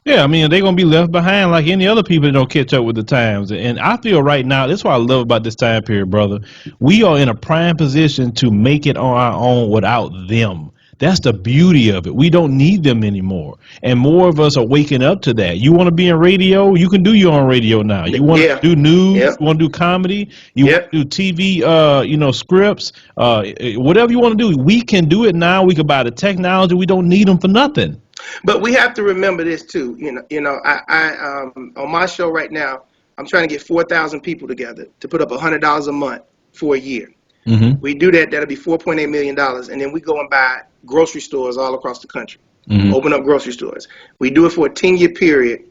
Yeah, I mean, they're going to be left behind like any other people that don't catch up with the times. And I feel right now, that's what I love about this time period, brother. We are in a prime position to make it on our own without them. That's the beauty of it. We don't need them anymore. And more of us are waking up to that. You want to be in radio? You can do your own radio now. You want to do news? You want to do comedy? You want to do TV, scripts? Whatever you want to do, we can do it now. We can buy the technology. We don't need them for nothing. But we have to remember this too. I on my show right now, I'm trying to get 4,000 people together to put up $100 a month for a year. Mm-hmm. We do that, that'll be $4.8 million. And then we go and buy grocery stores all across the country, Mm-hmm. open up grocery stores. We do it for a 10-year period.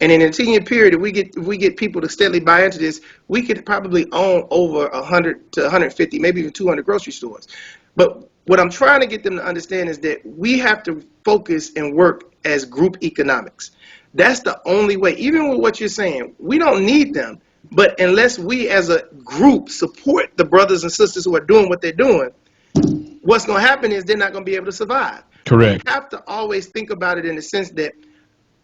And in a 10-year period, if we get people to steadily buy into this, we could probably own over 100 to 150, maybe even 200 grocery stores. But what I'm trying to get them to understand is that we have to focus and work as group economics. That's the only way. Even with what you're saying, we don't need them. But unless we as a group support the brothers and sisters who are doing what they're doing, what's going to happen is they're not going to be able to survive. We Correct. have to always think about it in the sense that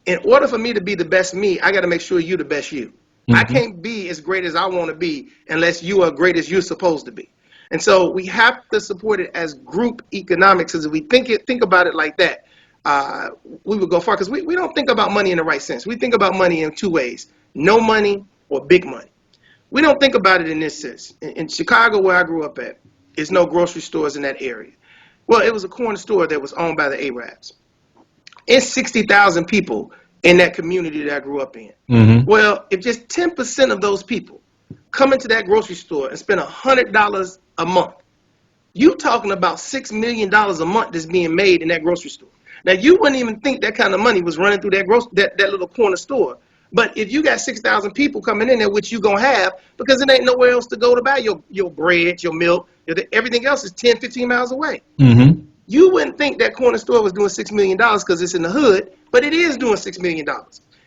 in order for me to be the best me, I got to make sure you're the best you. I Mm-hmm. can't be as great as I want to be unless you are great as you're supposed to be. And so we have to support it as group economics. As we think about it like that, we would go far, because we don't think about money in the right sense. We think about money in two ways: no money or big money. We don't think about it in this sense. In Chicago, where I grew up at, there's no grocery stores in that area. Well, it was a corner store that was owned by the Arabs. It's 60,000 people in that community that I grew up in. Mm-hmm. Well, if just 10% of those people come into that grocery store and spend $100 a month, you talking about $6 million a month that's being made in that grocery store. Now, you wouldn't even think that kind of money was running through that little corner store. But if you got 6,000 people coming in there, which you going to have, because it ain't nowhere else to go to buy your bread, your milk, everything else is 10, 15 miles away. Mm-hmm. You wouldn't think that corner store was doing $6 million because it's in the hood, but it is doing $6 million.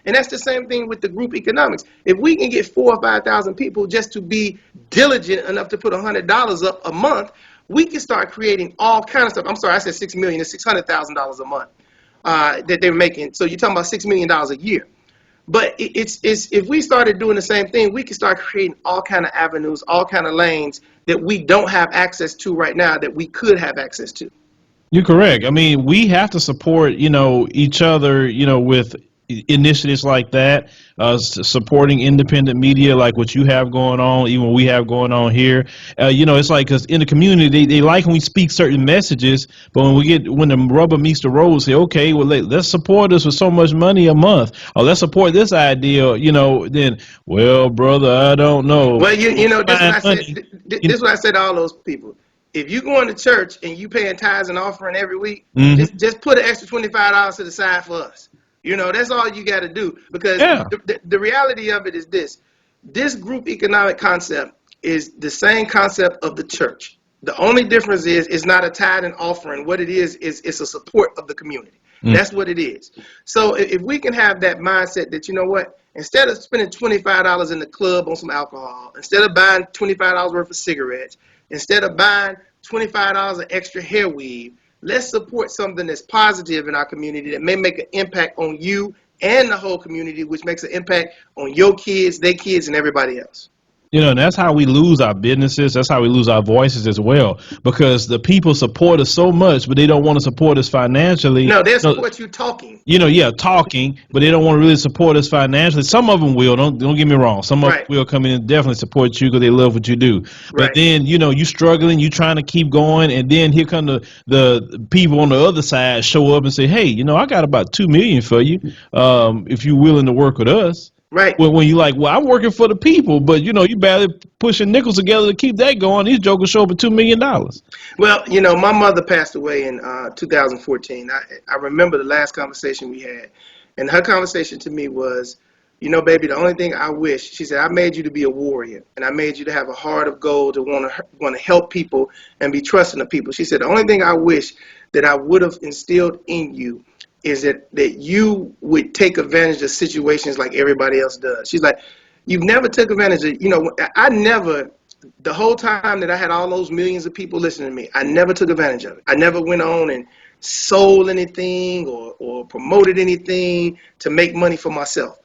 And that's the same thing with the group economics. If we can get 4,000 or 5,000 people just to be diligent enough to put $100 up a month, we can start creating all kinds of stuff. I'm sorry, I said $6 million. It's $600,000 a month that they're making. So you're talking about $6 million a year. But it's if we started doing the same thing, we could start creating all kind of avenues, all kind of lanes that we don't have access to right now that we could have access to. You're correct. I mean, we have to support, each other, with initiatives like that, supporting independent media like what you have going on, even what we have going on here. It's like, because in the community, they like when we speak certain messages, but when the rubber meets the road, say, okay, well, let's support us with so much money a month, or let's support this idea, then, well, brother, I don't know. Well, this is what Find I said. money. This is what I said to all those people. If you going to church and you paying tithes and offering every week, Mhm. just put an extra $25 to the side for us. That's all you got to do, because Yeah. the reality of it is this: this group economic concept is the same concept of the church. The only difference is it's not a tithe and offering. What it is it's a support of the community. Mm. That's what it is. So if we can have that mindset that, you know what, instead of spending $25 in the club on some alcohol, instead of buying $25 worth of cigarettes, instead of buying $25 of extra hair weave, let's support something that's positive in our community that may make an impact on you and the whole community, which makes an impact on your kids, their kids, and everybody else. And that's how we lose our businesses. That's how we lose our voices as well, because the people support us so much, but they don't want to support us financially. No, they'll support you talking. Yeah, talking, but they don't want to really support us financially. Some of them will. Don't get me wrong. Some of them Right, will come in and definitely support you because they love what you do. But right. then you struggling, you trying to keep going, and then here come the people on the other side show up and say, hey, I got about 2 million for you, if you're willing to work with us. Right. When you like, well, I'm working for the people, but you barely pushing nickels together to keep that going. These jokers show up at $2 million. Well, my mother passed away in 2014. I remember the last conversation we had, and her conversation to me was, baby, the only thing I wish, she said, I made you to be a warrior, and I made you to have a heart of gold, to want to help people and be trusting of people. She said, the only thing I wish that I would have instilled in you is that you would take advantage of situations like everybody else does. She's like, you've never took advantage of, I never, the whole time that I had all those millions of people listening to me, I never took advantage of it. I never went on and sold anything or promoted anything to make money for myself.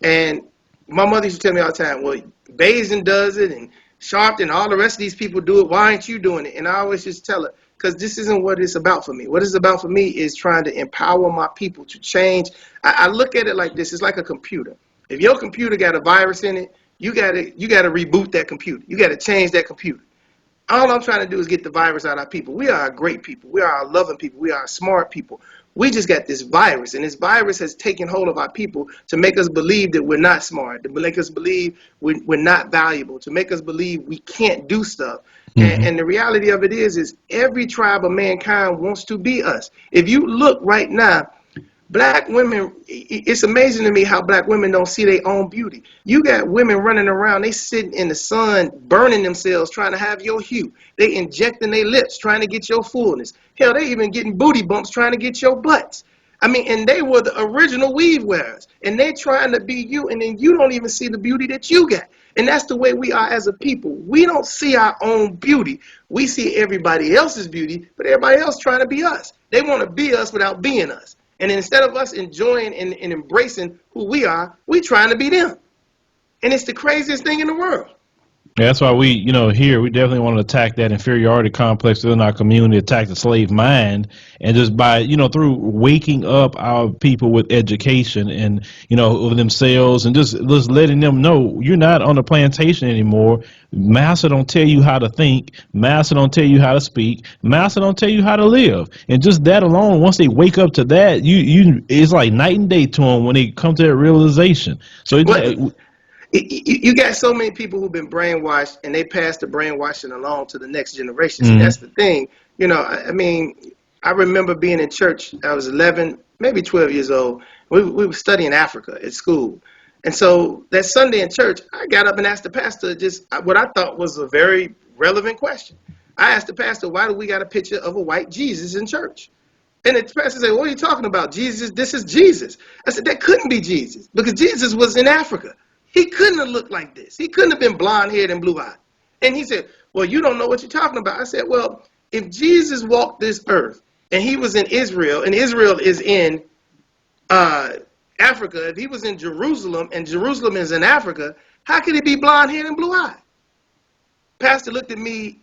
And my mother used to tell me all the time, well, Bazin does it, and Sharpton, and all the rest of these people do it. Why aren't you doing it? And I always just tell her, because this isn't what it's about for me. What it's about for me is trying to empower my people to change. I look at it like this. It's like a computer. If your computer got a virus in it, you got to reboot that computer. You got to change that computer. All I'm trying to do is get the virus out of our people. We are a great people. We are a loving people. We are a smart people. We just got this virus, and this virus has taken hold of our people to make us believe that we're not smart, to make us believe we're not valuable, to make us believe we can't do stuff. And the reality of it is every tribe of mankind wants to be us. If you look right now, black women, it's amazing to me how black women don't see their own beauty. You got women running around, they sitting in the sun, burning themselves, trying to have your hue. They injecting their lips, trying to get your fullness. Hell, they even getting booty bumps, trying to get your butts. I mean, and they were the original weave wearers, and they trying to be you, and then you don't even see the beauty that you got. And that's the way we are as a people. We don't see our own beauty. We see everybody else's beauty, but everybody else trying to be us. They want to be us without being us. And instead of us enjoying and embracing who we are, we trying to be them. And it's the craziest thing in the world. Yeah, that's why we, here we definitely want to attack that inferiority complex within our community, attack the slave mind, and just by, through waking up our people with education and, of themselves, and just letting them know you're not on the plantation anymore. Master don't tell you how to think. Master don't tell you how to speak. Master don't tell you how to live. And just that alone, once they wake up to that, it's like night and day to them when they come to that realization. So you got so many people who've been brainwashed, and they pass the brainwashing along to the next generation. See, that's the thing. I mean, I remember being in church. I was 11, maybe 12 years old. We were studying Africa at school. And so that Sunday in church, I got up and asked the pastor just what I thought was a very relevant question. I asked the pastor, why do we got a picture of a white Jesus in church? And the pastor said, what are you talking about? Jesus, this is Jesus. I said, that couldn't be Jesus, because Jesus was in Africa. He couldn't have looked like this. He couldn't have been blonde-haired and blue-eyed. And he said, well, you don't know what you're talking about. I said, well, if Jesus walked this earth and he was in Israel, and Israel is in Africa, if he was in Jerusalem and Jerusalem is in Africa, how could he be blonde-haired and blue-eyed? Pastor looked at me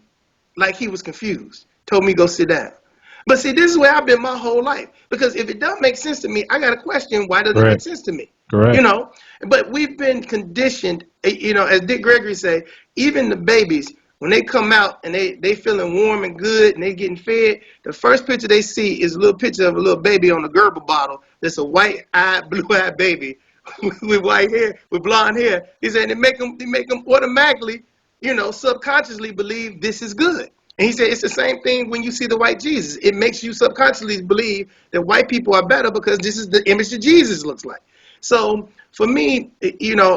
like he was confused, told me go sit down. But see, this is where I've been my whole life. Because if it doesn't make sense to me, I got to question, why does it make sense to me? Correct. But we've been conditioned, as Dick Gregory say, even the babies, when they come out and they feeling warm and good and they getting fed, the first picture they see is a little picture of a little baby on a Gerber bottle. That's a white-eyed, blue-eyed baby with white hair, with blonde hair. He said they make them automatically, subconsciously believe this is good. And he said it's the same thing when you see the white Jesus. It makes you subconsciously believe that white people are better because this is the image that Jesus looks like. So for me,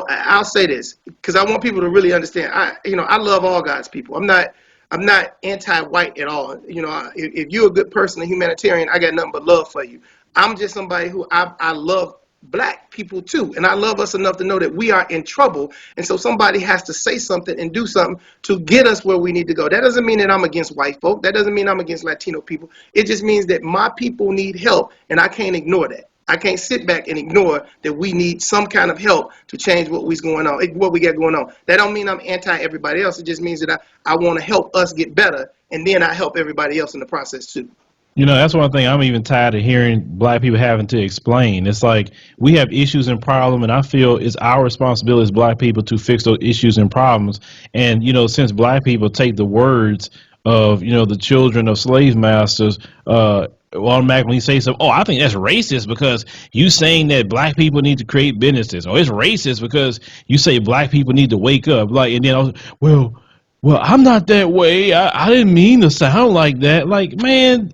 I'll say this because I want people to really understand. I love all God's people. I'm not anti-white at all. If you're a good person, a humanitarian, I got nothing but love for you. I'm just somebody who I love black people too, and I love us enough to know that we are in trouble, and so somebody has to say something and do something to get us where we need to go. That doesn't mean that I'm against white folk. That doesn't mean I'm against Latino people. It just means that my people need help, and I can't ignore that. I can't sit back and ignore that we need some kind of help to change what we got going on. That don't mean I'm anti everybody else. It just means that I want to help us get better, and then I help everybody else in the process too. That's one thing I'm even tired of hearing black people having to explain. It's like we have issues and problems, and I feel it's our responsibility as black people to fix those issues and problems. And, since black people take the words of, the children of slave masters, automatically say something, oh, I think that's racist because you saying that black people need to create businesses. Or it's racist because you say black people need to wake up. And then I was, well, I'm not that way. I didn't mean to sound like that. Like, man,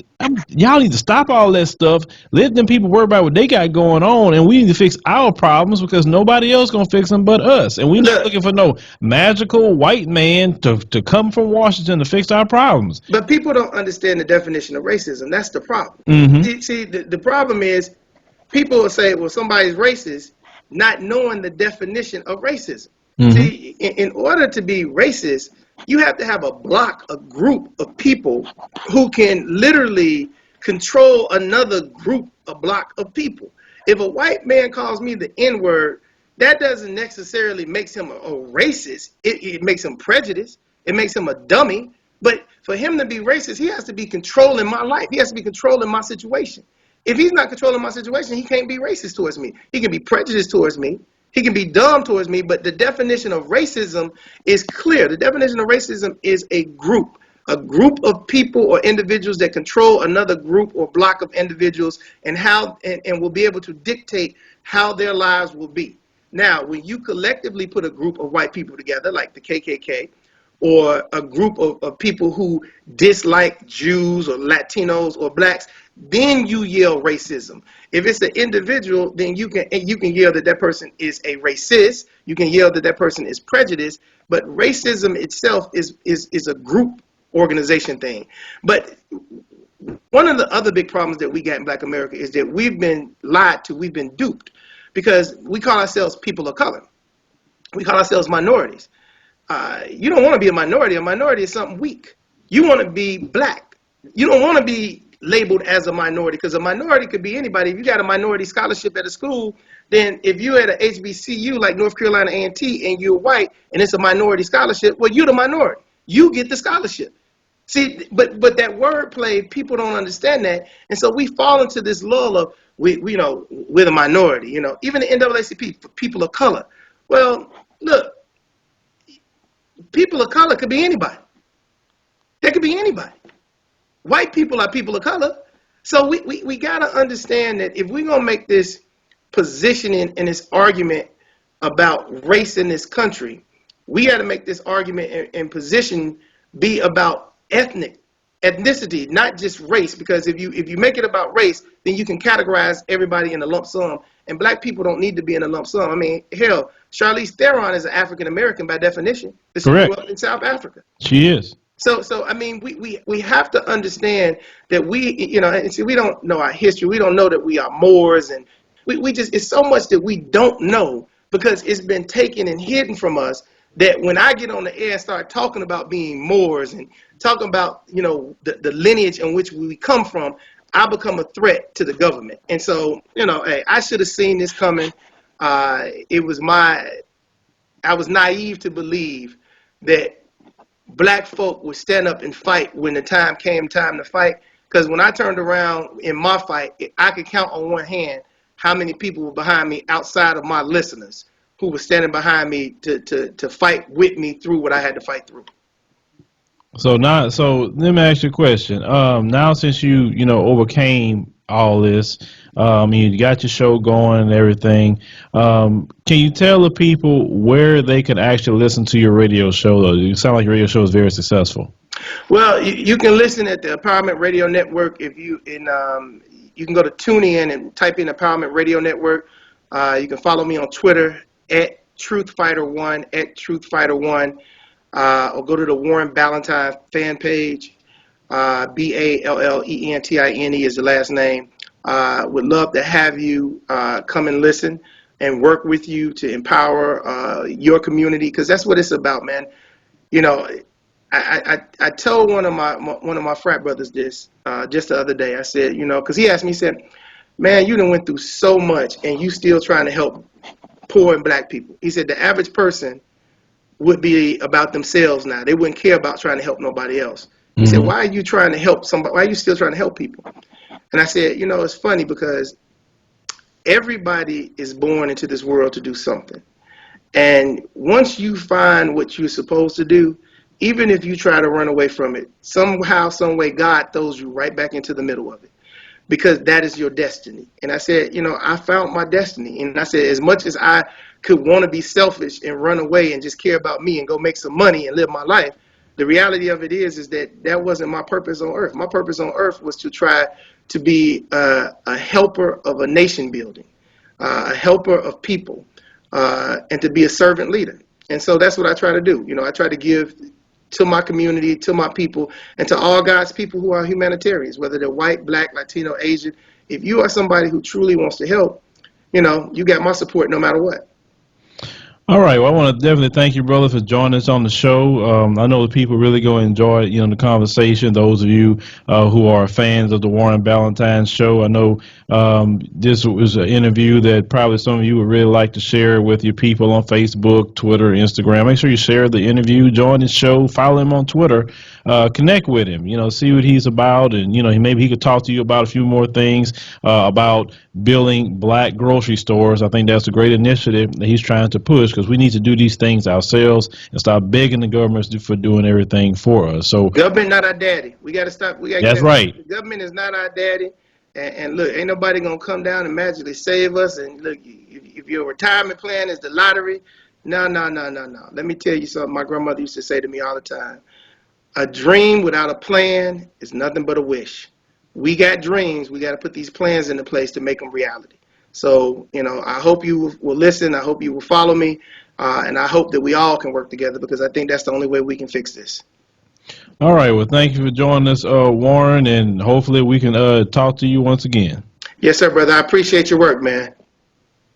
y'all need to stop all that stuff. Let them people worry about what they got going on, and we need to fix our problems because nobody else gonna fix them but us. And we're not looking for no magical white man to come from Washington to fix our problems. But people don't understand the definition of racism. That's the problem. See, the problem is people will say, well, somebody's racist, not knowing the definition of racism. See, in order to be racist, you have to have a group of people who can literally control another group, a block of people. If a white man calls me the N-word, that doesn't necessarily make him a racist. It makes him prejudiced. It makes him a dummy. But for him to be racist, he has to be controlling my life. He has to be controlling my situation. If he's not controlling my situation, he can't be racist towards me. He can be prejudiced towards me. He can be dumb towards me, but the definition of racism is clear. The definition of racism is a group a group of people or individuals that control another group or block of individuals, and will be able to dictate how their lives will be. Now, when you collectively put a group of white people together, like the KKK, or a group of people who dislike Jews or Latinos or blacks, then you yell racism. If it's an individual, then you can yell that that person is a racist. You can yell that that person is prejudiced. But racism itself is a group organization thing. But one of the other big problems that we got in Black America is that we've been lied to, we've been duped, because we call ourselves people of color. We call ourselves minorities. You don't want to be a minority. A minority is something weak. You want to be black. You don't want to be labeled as a minority, because a minority could be anybody. If you got a minority scholarship at a school, then if you're at a HBCU like North Carolina A&T and you're white and it's a minority scholarship, well, you're the minority. You get the scholarship. See, but that wordplay, people don't understand that, and so we fall into this lull of we're the minority. Even the NAACP for people of color. Well, look, people of color could be anybody. They could be anybody. White people are people of color. So we got to understand that if we're going to make this positioning and this argument about race in this country, we got to make this argument and position be about ethnicity, not just race. Because if you make it about race, then you can categorize everybody in a lump sum. And black people don't need to be in a lump sum. I mean, hell, Charlize Theron is an African American by definition. She grew up in South Africa. She is. So I mean, we have to understand that and see, we don't know our history. We don't know that we are Moors, and we just, it's so much that we don't know because it's been taken and hidden from us, that when I get on the air and start talking about being Moors and talking about, the lineage in which we come from, I become a threat to the government. And so, hey, I should have seen this coming. I was naive to believe that black folk would stand up and fight when the time came time to fight. Because when I turned around in my fight, I could count on one hand how many people were behind me outside of my listeners who were standing behind me to fight with me through what I had to fight through. So let me ask you a question. Now since you overcame all this, you got your show going and everything, can you tell the people where they can actually listen to your radio show? Though you sound like your radio show is very successful. Well, you can listen at the Empowerment Radio Network. You can go to TuneIn and type in Empowerment Radio Network. You can follow me on Twitter at TruthFighter1 @TruthFighter1. Or go to the Warren Ballentine fan page. Ballentine is the last name. Would love to have you come and listen and work with you to empower your community, because that's what it's about, man. I told one of my frat brothers this just the other day. I said, because he asked me, he said, man, you done went through so much and you still trying to help poor and black people. He said the average person would be about themselves now. They wouldn't care about trying to help nobody else. He said, why are you trying to help somebody? Why are you still trying to help people? And I said, it's funny because everybody is born into this world to do something. And once you find what you're supposed to do, even if you try to run away from it, somehow, some way, God throws you right back into the middle of it, because that is your destiny. And I said, I found my destiny. And I said, as much as I could want to be selfish and run away and just care about me and go make some money and live my life, the reality of it is that wasn't my purpose on earth. My purpose on earth was to try to be a helper of a nation building, a helper of people, and to be a servant leader. And so that's what I try to do. I try to give to my community, to my people, and to all God's people who are humanitarians, whether they're white, black, Latino, Asian. If you are somebody who truly wants to help, you got my support no matter what. All right. Well, I want to definitely thank you, brother, for joining us on the show. I know the people really going to enjoy, the conversation. Those of you who are fans of the Warren Ballentine show, I know this was an interview that probably some of you would really like to share with your people on Facebook, Twitter, Instagram. Make sure you share the interview, join the show, follow him on Twitter. connect with him. See what he's about, and maybe he could talk to you about a few more things about building black grocery stores. I think that's a great initiative that he's trying to push because we need to do these things ourselves and stop begging the government for doing everything for us. So Government not our daddy. We got to stop. We got to get that's that right. right. The government is not our daddy. And look, ain't nobody gonna come down and magically save us. And look, if your retirement plan is the lottery, no, no, no, no, no. Let me tell you something. My grandmother used to say to me all the time: a dream without a plan is nothing but a wish. We got dreams. We got to put these plans into place to make them reality. So, I hope you will listen. I hope you will follow me. And I hope that we all can work together because I think that's the only way we can fix this. All right. Well, thank you for joining us, Warren, and hopefully we can talk to you once again. Yes, sir, brother. I appreciate your work, man.